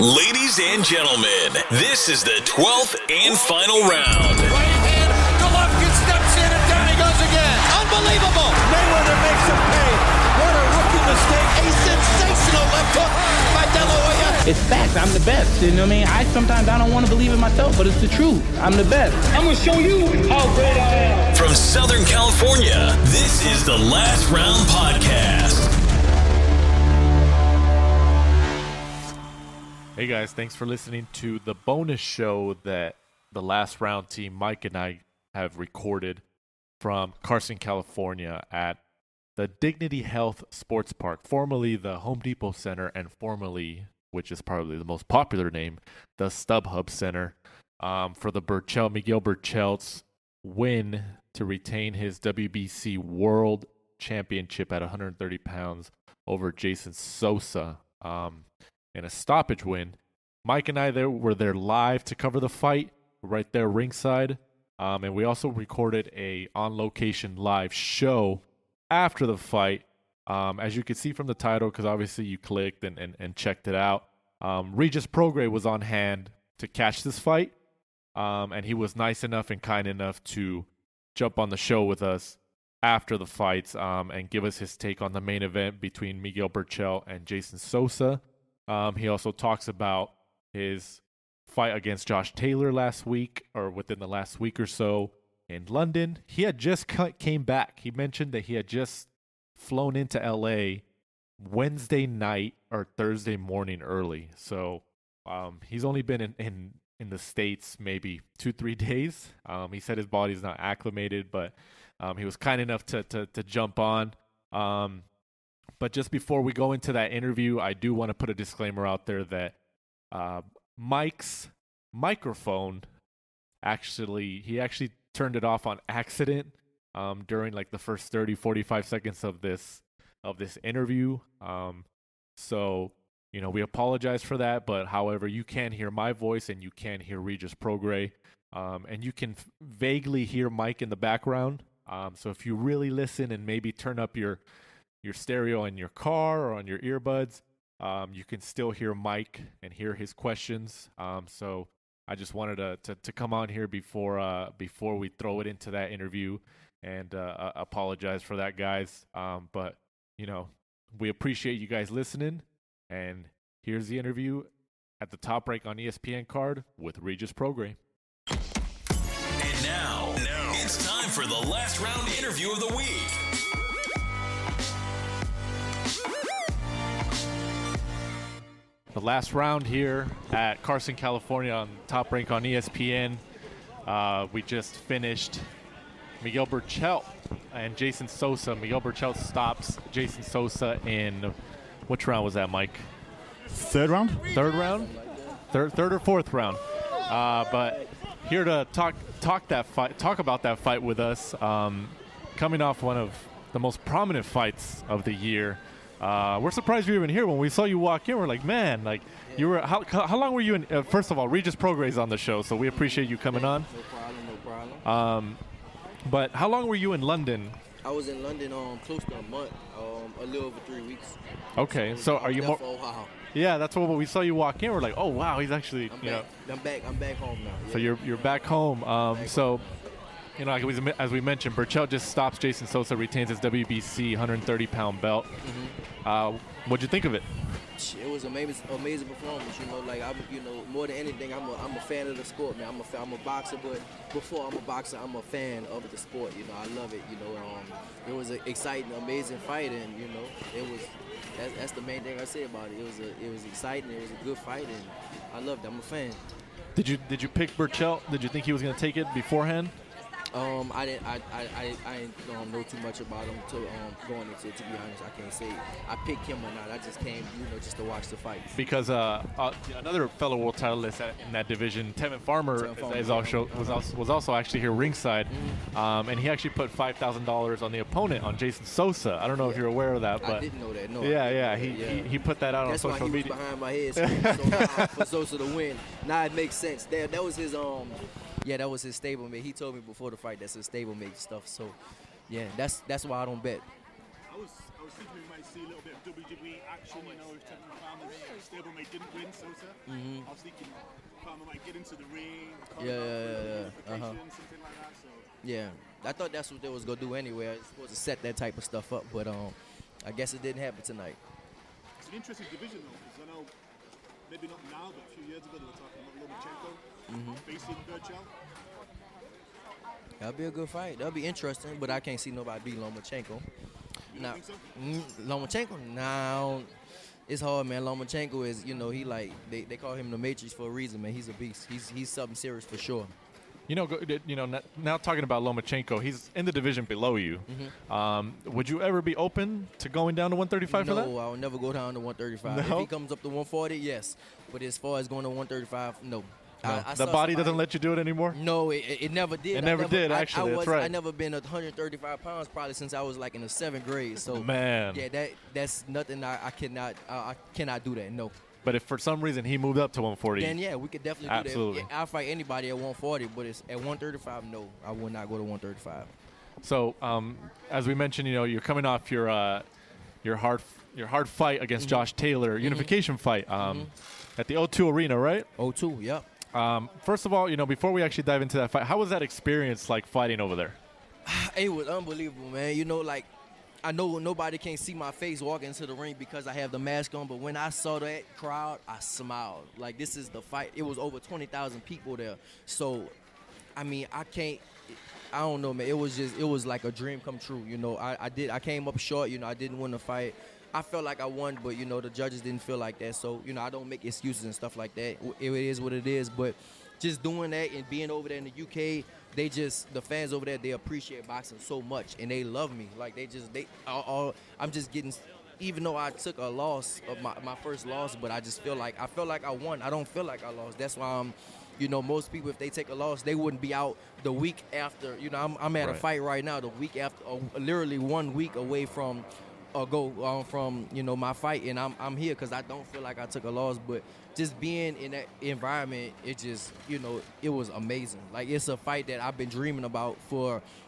Ladies and gentlemen, this is the 12th and final round. Right hand, Golovkin steps in and down he goes again. Unbelievable. Mayweather makes him pay. What a rookie mistake. A sensational left hook by De La Hoya. It's facts. I'm the best. You know what I mean? Sometimes I don't want to believe it myself, but it's the truth. I'm the best. I'm going to show you how great I am. From Southern California, this is the Last Round Podcast. Hey guys, thanks for listening to the bonus show that the Last Round team, Mike and I, have recorded from Carson, California at the Dignity Health Sports Park, formerly the Home Depot Center and formerly, which is probably the most popular name, the StubHub Center, for the Miguel Berchelt's win to retain his WBC World Championship at 130 pounds over Jason Sosa. In a stoppage win. Mike and I were there live to cover the fight, right there ringside. And we also recorded a on-location live show after the fight. As you can see from the title, because obviously you clicked and checked it out, Regis Prograis was on hand to catch this fight. And he was nice enough and kind enough to jump on the show with us after the fights and give us his take on the main event between Miguel Berchelt and Jason Sosa. He also talks about his fight against Josh Taylor last week, or within the last week or so in London. He had just came back. He mentioned that he had just flown into LA Wednesday night or Thursday morning early. So he's only been in the States maybe 2-3 days. He said his body's not acclimated, but he was kind enough to jump on. But just before we go into that interview, I do want to put a disclaimer out there that Mike's microphone he actually turned it off on accident during like the first 30-45 seconds of this interview. So, you know, we apologize for that, but however, you can hear my voice and you can hear Regis Prograis, and you can vaguely hear Mike in the background. So if you really listen and maybe turn up your stereo in your car or on your earbuds, you can still hear Mike and hear his questions. So I just wanted to come on here before we throw it into that interview and apologize for that, guys. But, you know, we appreciate you guys listening. And here's the interview at the Top Rank on ESPN card with Regis Prograis. And now it's time for the Last Round interview of the week. The last round here at Carson, California on Top Rank on ESPN. We just finished Miguel Berchelt and Jason Sosa. Miguel Berchelt stops Jason Sosa in, which round was that, Mike? Third round? Third round? Third or fourth round. But here to talk about that fight with us, coming off one of the most prominent fights of the year. We're surprised you're even here. When we saw you walk in, we're like, man, like you were. How long were you in? First of all, Regis Prograis is on the show, so we appreciate you coming on. No problem. But how long were you in London? I was in London close to a month, a little over 3 weeks. Okay, so are you more? For a while. Yeah, that's what we saw you walk in. We're like, oh wow, he's actually. I'm back home now. Yeah. So you're back home. So. You know, as we mentioned, Berchelt just stops Jason Sosa, retains his WBC 130-pound belt. Mm-hmm. What'd you think of it? It was amazing performance. You know, like more than anything, I'm a fan of the sport, man. I'm a boxer, but before I'm a boxer, I'm a fan of the sport. You know, I love it. You know, it was an exciting, amazing fight, and you know, that's the main thing I say about it. It was exciting. It was a good fight, and I loved it. I'm a fan. Did you pick Berchelt? Did you think he was going to take it beforehand? I didn't know too much about him going into it. To be honest, I can't say I picked him or not. I just came, just to watch the fight. Because another fellow world titleist in that division, Tevin Farmer, was also actually here ringside, and he actually put $5,000 on the opponent, on Jason Sosa. I don't know if you're aware of that, but I didn't know that. No. Yeah. He put that out on social media. That's why he was behind my head, so for Sosa to win. Now it makes sense. That was his Yeah, that was his stablemate. He told me before the fight that's his stablemate stuff. So, yeah, that's why I don't bet. I was thinking we might see a little bit of WWE action, if Tevin Farmer's stablemate didn't win Sosa. get into the ring, Yeah. something like that. So Yeah, I thought that's what they was gonna do anyway. I was supposed to set that type of stuff up, but I guess it didn't happen tonight. it's an interesting division though, because I know maybe not now, but a few years ago they were talking about Lomachenko facing Berchelt. That'll be a good fight. That'll be interesting, but I can't see nobody beat Lomachenko. You Now, don't think so? Lomachenko, now it's hard, man. Lomachenko is, he like they call him the Matrix for a reason, man. He's a beast. He's something serious for sure. Now talking about Lomachenko, he's in the division below you. Would you ever be open to going down to 135 for that? No, I'll never go down to 135. No? If he comes up to 140, yes. But as far as going to 135, no. No. I The saw body somebody- doesn't let you do it anymore? No, it never did. It never did, actually, that's right. I never been 135 pounds probably since I was like in the 7th grade. So Man. yeah, that's nothing. I cannot do that. No. But if for some reason he moved up to 140, Then yeah, we could definitely Absolutely. do that. I'll fight anybody at 140, but it's at 135. No, I will not go to 135. So, as we mentioned, you're coming off your hard fight against Josh Taylor, unification fight, at the O2 Arena, right? O2, yep. First of all, before we actually dive into that fight, how was that experience like fighting over there? It was unbelievable, man. Like, I know nobody can see my face walking into the ring because I have the mask on, but when I saw that crowd, I smiled. Like, this is the fight. It was over 20,000 people there. So, I don't know, man. It was like a dream come true. I came up short. I didn't win the fight. I felt like I won, but, the judges didn't feel like that. So, I don't make excuses and stuff like that. It is what it is. But just doing that and being over there in the UK, the fans over there, they appreciate boxing so much, and they love me. Like, I'm just getting, even though I took a loss of my first loss, but I felt like I won. I don't feel like I lost. That's why most people, if they take a loss, they wouldn't be out the week after. I'm at a fight right now, the week after, literally 1 week away from my fight, and I'm here because I don't feel like I took a loss. But just being in that environment, it just, it was amazing. Like, it's a fight that I've been dreaming about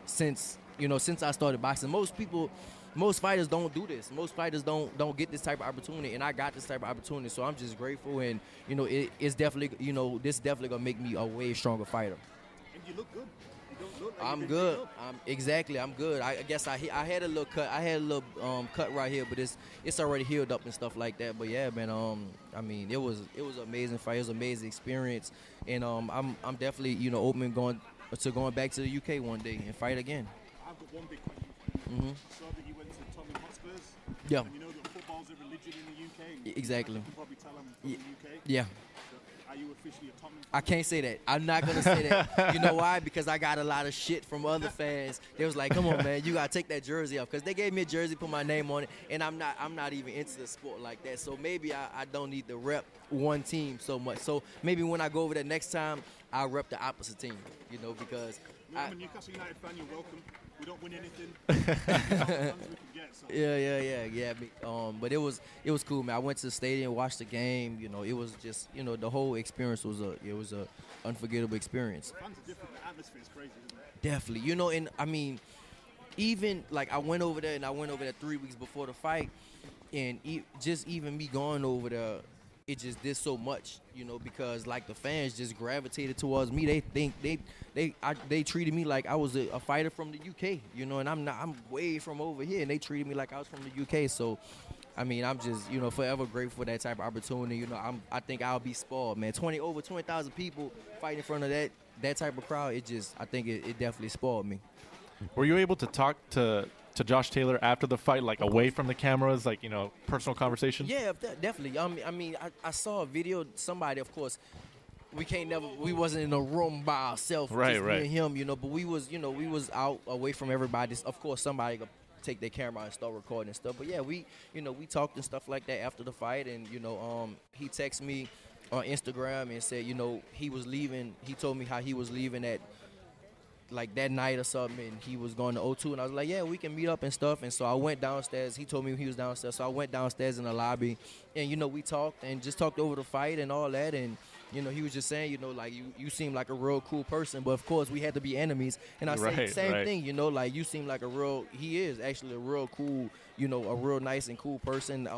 since I started boxing. Most fighters don't do this. Most fighters don't get this type of opportunity, and I got this type of opportunity. So I'm just grateful, and it's definitely, this definitely gonna make me a way stronger fighter. And you look good. You don't look like I'm you've good. been beat up. I'm good. I guess I had a little cut. I had a little cut right here, but it's already healed up and stuff like that. But yeah, man. It was an amazing fight. It was an amazing experience, and I'm definitely open going back to the UK one day and fight again. I've got one big question for you. I saw that you went to Tottenham Hotspurs. Yeah. And you know that football's a religion in the UK. Exactly. You can probably tell I'm from the UK. Yeah. So are you officially a Tottenham fan? I can't say that. I'm not gonna say that. You know why? Because I got a lot of shit from other fans. They was like, "Come on, man, you gotta take that jersey off." Because they gave me a jersey, put my name on it, and I'm not even into the sport like that. So maybe I don't need to rep one team so much. So maybe when I go over there next time, I'll rep the opposite team. Because I'm a Newcastle United fan. You're welcome. We don't win anything. Fans we can get, so. Yeah. But it was cool, man. I went to the stadium, watched the game. It was just, the whole experience was a unforgettable experience. Fans are different. The atmosphere is crazy, isn't it? Definitely. And even like I went over there 3 weeks before the fight, and just even me going over there, it just did so much, because like the fans just gravitated towards me. They think they treated me like I was a fighter from the UK, and I'm way from over here, and they treated me like I was from the UK. So, I'm just, forever grateful for that type of opportunity. I think I'll be spoiled, man. Over 20,000 people fighting in front of that type of crowd. I think it definitely spoiled me. Were you able to talk to Josh Taylor after the fight, like away from the cameras, like, personal conversation? Yeah, definitely. I saw a video. Somebody, of course, we wasn't in a room by ourselves, right, me and him, but we was out away from everybody. Of course, somebody could take their camera and start recording and stuff. But yeah, we talked and stuff like that after the fight, and he texted me on Instagram and said, he was leaving. He told me how he was leaving at like that night or something, and he was going to O2, and I was like, yeah, we can meet up and stuff. And so I went downstairs. He told me he was downstairs, so I went downstairs in the lobby, and we talked and just talked over the fight and all that. And he was just saying, like, you seem like a real cool person, but of course we had to be enemies. And I said same thing, like, you seem like he is actually a real cool, a real nice and cool person.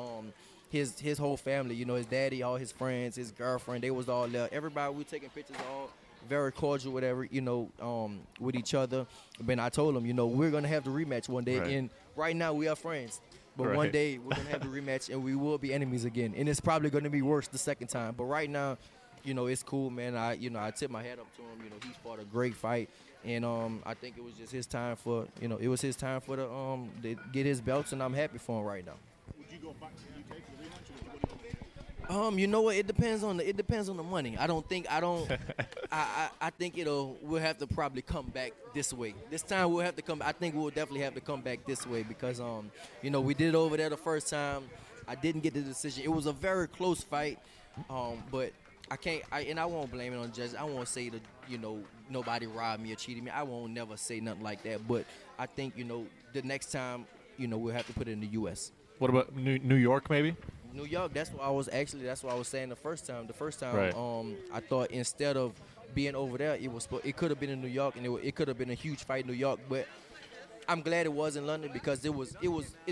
his whole family, you know, his daddy, all his friends, his girlfriend, they was all there. Everybody, we taking pictures, all very cordial, whatever, you know, with each other. But I told him, you know, we're gonna have the rematch one day, and right now we are friends. But one day we're gonna have the rematch, and we will be enemies again. And it's probably gonna be worse the second time. But right now, you know, it's cool, man. I tip my hat up to him. You know, he's fought a great fight, and I think it was just his time for, you know, it was his time for to get his belts, and I'm happy for him right now. Would you go back to the UK for the rematch, or would you go to You know what? It depends on the money. I think we'll have to probably come back this way. This time we'll have to come. I think we'll definitely have to come back this way because you know, we did it over there the first time. I didn't get the decision. It was a very close fight, but I won't blame it on judges. I won't say that, you know, nobody robbed me or cheated me. I won't never say nothing like that. But I think, you know, the next time, you know, we'll have to put it in the U.S. What about New York, maybe? New York. That's what I was saying the first time. The first time, right. I thought instead of being over there, it could have been in New York, and it could have been a huge fight in New York. But I'm glad it was in London because it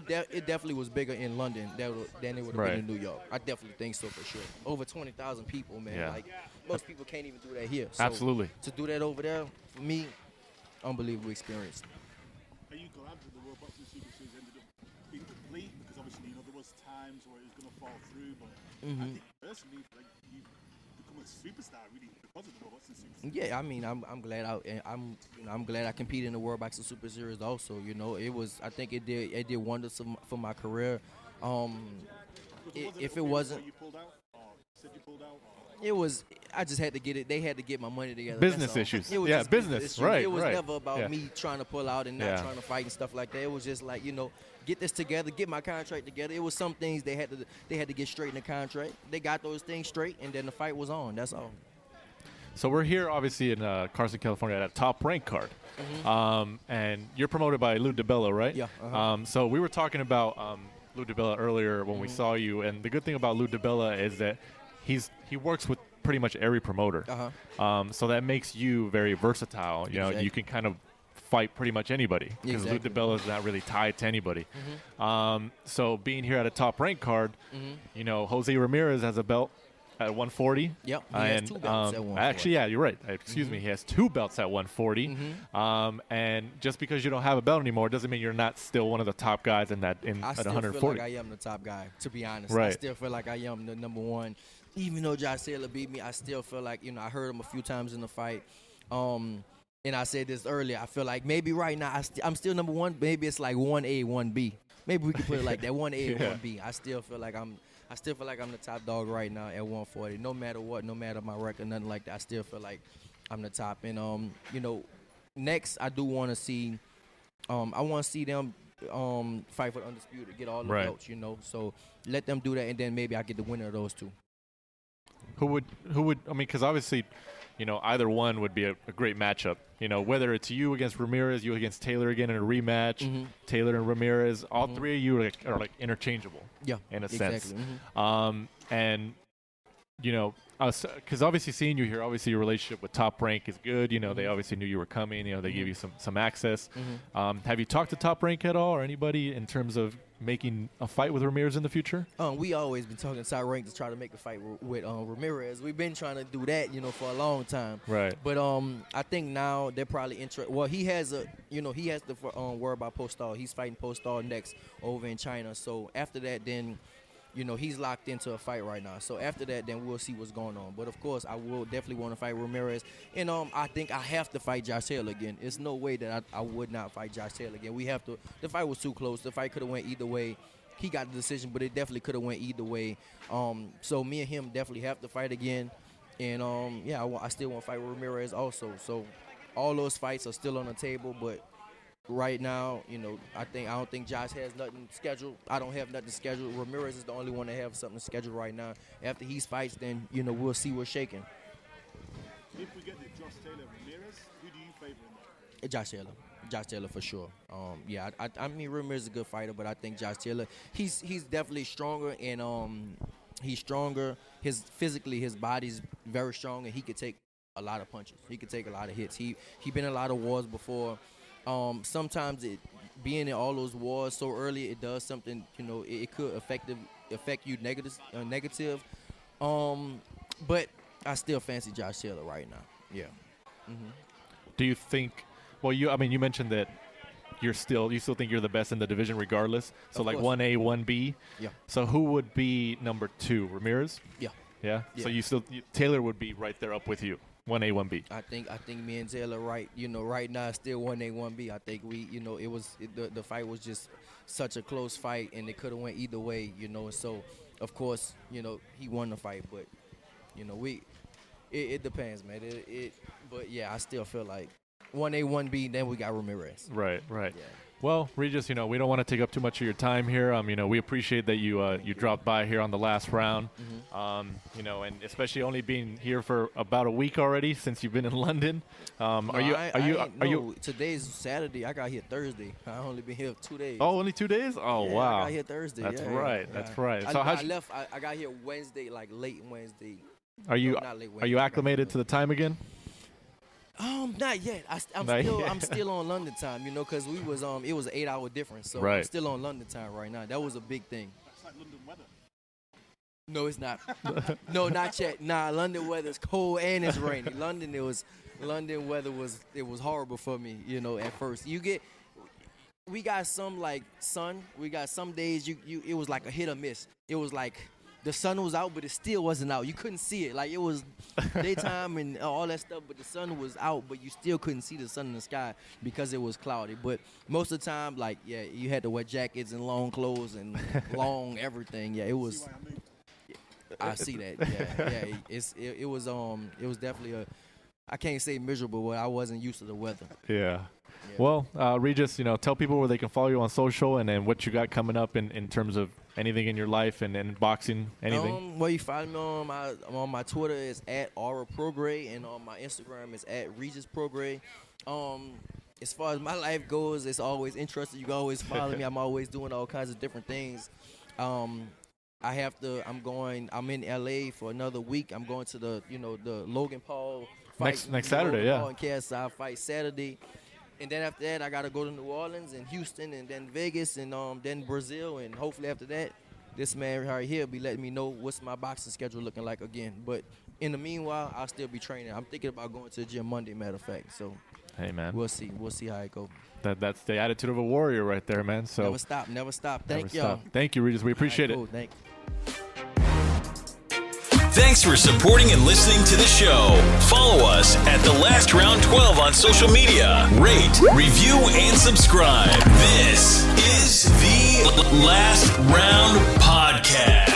definitely was bigger in London than it would have been in New York. I definitely think so for sure. Over 20,000 people, man. Yeah. Like most people can't even do that here. So Absolutely. To do that over there, for me, unbelievable experience. Are you glad that the World Boxing Super Series ended up being complete? Because obviously, you know, there was times where it was going to fall through, but I think personally, like, you've become a superstar really because of the World Boxing Super Series. Yeah, I mean, I'm glad I'm glad I competed in the World Boxing Super Series also. You know, I think it did wonders for my career. If it wasn't, you pulled out, or said you pulled out, it was. I just had to get it. They had to get my money together. Business issues. It was Yeah, just business. issues. Right. It was right. never about Yeah. me trying to pull out and not trying to fight and stuff like that. It was just like, you know, get this together, get my contract together. It was some things they had to get straight in the contract. They got those things straight, and then the fight was on. That's all. So we're here, obviously, in Carson, California, at a top rank card. And you're promoted by Lou DiBella, right? Yeah. So we were talking about Lou DiBella earlier when we saw you, and the good thing about Lou DiBella is that he works with pretty much every promoter. So that makes you very versatile. You know, you can kind of fight pretty much anybody because Lou DiBella is not really tied to anybody. So being here at a top rank card, you know, Jose Ramirez has a belt at 140. Yep. He has two belts at 140. Actually, yeah, you're right. Excuse me. He has two belts at 140. And just because you don't have a belt anymore doesn't mean you're not still one of the top guys at 140. I still feel like I am the top guy, to be honest. Right. I still feel like I am the number one. Even though Josh Taylor beat me, I still feel like, you know, I heard him a few times in the fight. And I said this earlier. I feel like maybe right now I'm still number one. Maybe it's like 1A, 1B. Maybe we can put it like that, 1A and 1B. I still feel like I'm the top dog right now at 140. No matter what, no matter my record, nothing like that. I still feel like I'm the top. And you know, next I do want to see. I want to see them fight for the undisputed, get all the belts. You know, so let them do that, and then maybe I get the winner of those two. Who would? I mean, because obviously, you know, either one would be a great matchup. You know, whether it's you against Ramirez, you against Taylor again in a rematch, Taylor and Ramirez, all three of you are like interchangeable. Yeah, in a exactly. sense. And you know, because obviously seeing you here, obviously your relationship with Top Rank is good. You know, they obviously knew you were coming. You know, they gave you some access. Have you talked to Top Rank at all, or anybody in terms of making a fight with Ramirez in the future? We always been talking to Top Rank to try to make a fight with Ramirez. We've been trying to do that, you know, for a long time. Right. But I think now they're probably interested. Well, he has to worry about Postal. He's fighting Postal next over in China. So after that, then, you know, he's locked into a fight right now. So after that, then we'll see what's going on. But, of course, I will definitely want to fight Ramirez. And I think I have to fight Josh Taylor again. It's no way that I would not fight Josh Taylor again. We have to. The fight was too close. The fight could have went either way. He got the decision, but it definitely could have went either way. So me and him definitely have to fight again. And, I still want to fight Ramirez also. So all those fights are still on the table, but right now, you know, I don't think Josh has nothing scheduled. I don't have nothing scheduled. Ramirez is the only one that have something scheduled right now. After he fights, then, you know, we'll see what's shaking. If we get the Josh Taylor Ramirez, who do you favor in that? Josh Taylor for sure. I mean, Ramirez is a good fighter, but I think Josh Taylor, he's definitely stronger, and he's stronger. His body's very strong, and he could take a lot of punches. He could take a lot of hits. He been in a lot of wars before. Sometimes being in all those wars so early, it does something, you know, it could affect you negative. But I still fancy Josh Taylor right now. Yeah. Do you think? Well, you mentioned that you still think you're the best in the division regardless. So Of like course. 1A, 1B. Yeah. So who would be number 2? Ramirez? Yeah. Yeah. Yeah. So Taylor would be right there up with you. 1A, 1B. I think me and Taylor right now it's still 1A, 1B. I think the fight was just such a close fight, and it could have went either way, and so of course, he won the fight, but it depends, man. But yeah, I still feel like 1A, 1B, then we got Ramirez. Right. Yeah. Well, Regis, we don't want to take up too much of your time here. We appreciate that you dropped by here on the last round. And especially only being here for about a week already since you've been in London. Are you? Today's Saturday. I got here Thursday. I only been here 2 days. Oh, only 2 days? Oh, yeah, wow. I got here Thursday. That's yeah, right. yeah. That's right. So I left. I got here Wednesday, like late Wednesday. Are you not late Wednesday, acclimated to the time again? Not yet. I'm still on London time, because we was it was an 8-hour difference, so right. I'm still on London time right now. That was a big thing. It's like London weather. No, it's not. No, not yet. Nah, London weather's cold and it's rainy. London weather was horrible for me, at first. We got some like sun. We got some days it was like a hit or miss. It was like the sun was out, but it still wasn't out. You couldn't see it. Like it was daytime and all that stuff, but the sun was out, but you still couldn't see the sun in the sky because it was cloudy. But most of the time, you had to wear jackets and long clothes and long everything. Yeah, it was. I see that. Yeah. It was definitely I can't say miserable, but I wasn't used to the weather. Yeah. Well, Regis, tell people where they can follow you on social and what you got coming up in terms of anything in your life and boxing, anything. Well, you follow me on my Twitter is @Prograis, and on my Instagram is @Regis Prograis. As far as my life goes, it's always interesting. You can always follow me. I'm always doing all kinds of different things. I'm in LA for another week. I'm going to the Logan Paul fight. Next Saturday, Logan yeah. Paul and KSI fight Saturday. And then after that, I got to go to New Orleans and Houston and then Vegas and then Brazil. And hopefully after that, this man right here will be letting me know what's my boxing schedule looking like again. But in the meanwhile, I'll still be training. I'm thinking about going to the gym Monday, matter of fact. So hey, man. We'll see how it goes. That's the attitude of a warrior right there, man. So Never stop. Thank you. Thank you, Regis. We appreciate it. Thank you. Thanks for supporting and listening to the show. Follow us at The Last Round 12 on social media. Rate, review, and subscribe. This is the Last Round Podcast.